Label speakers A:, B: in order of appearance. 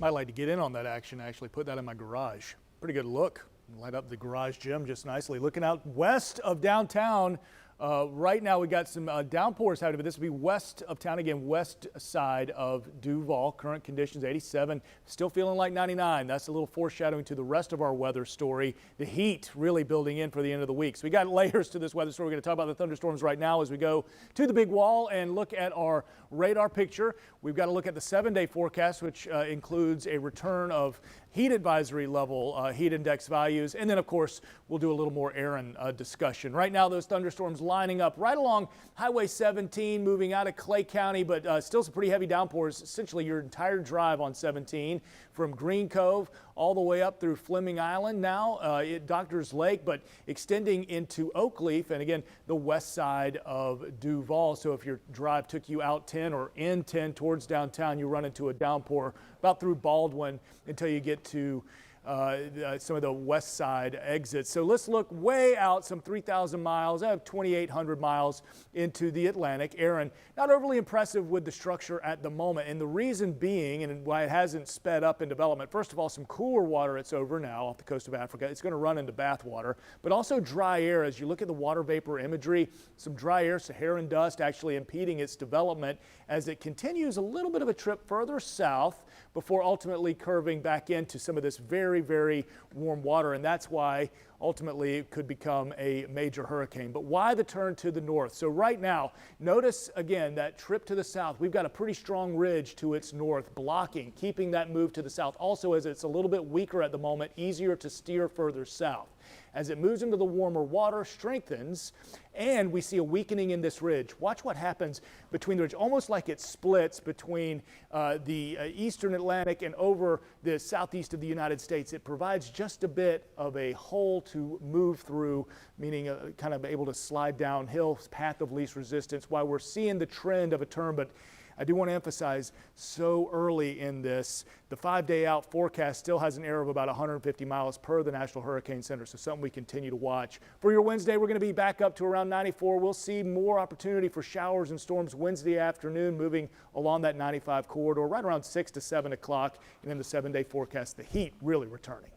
A: Might like to get in on that action, actually put that in my garage. Pretty good look. Light up the garage gym just nicely. Looking out west of downtown. Right now we got some downpours happening, but this will be west of town again, west side of Duval. Current conditions 87, still feeling like 99. That's a little foreshadowing to the rest of our weather story. The heat really building in for the end of the week. So we got layers to this weather story. We're going to talk about the thunderstorms right now as we go to the big wall and look at our radar picture. We've got to look at the 7-day forecast, which includes a return of heat advisory level heat index values. And then, of course, we'll do a little more Erin discussion. Right now, those thunderstorms lining up right along Highway 17, moving out of Clay County, but still some pretty heavy downpours, essentially your entire drive on 17 from Green Cove all the way up through Fleming Island now at Doctors Lake, but extending into Oakleaf and again, the west side of Duval. So if your drive took you out 10 or in 10 towards downtown, you run into a downpour about through Baldwin until you get to some of the west side exits. So let's look way out, some 3,000 miles, 2,800 miles into the Atlantic. Erin, not overly impressive with the structure at the moment, and the reason being, and why it hasn't sped up in development, first of all, some cooler water it's over now off the coast of Africa. It's going to run into bathwater, but also dry air. As you look at the water vapor imagery, some dry air, Saharan dust actually impeding its development as it continues a little bit of a trip further south before ultimately curving back into some of this very, very warm water. And that's why ultimately it could become a major hurricane. But why the turn to the north? So right now, notice again that trip to the south. We've got a pretty strong ridge to its north blocking, keeping that move to the south. Also, as it's a little bit weaker at the moment, easier to steer further south. As it moves into the warmer water, strengthens, and we see a weakening in this ridge. Watch what happens between the ridge, almost like it splits between the eastern Atlantic and over the southeast of the United States. It provides just a bit of a hole to move through, meaning kind of able to slide downhill, path of least resistance, while we're seeing the trend of a turn. But I do want to emphasize, so early in this, the 5-day out forecast still has an error of about 150 miles per the National Hurricane Center, so something we continue to watch. For your Wednesday, we're going to be back up to around 94. We'll see more opportunity for showers and storms Wednesday afternoon, moving along that 95 corridor right around 6 to 7 o'clock, and then the 7-day forecast, the heat really returning.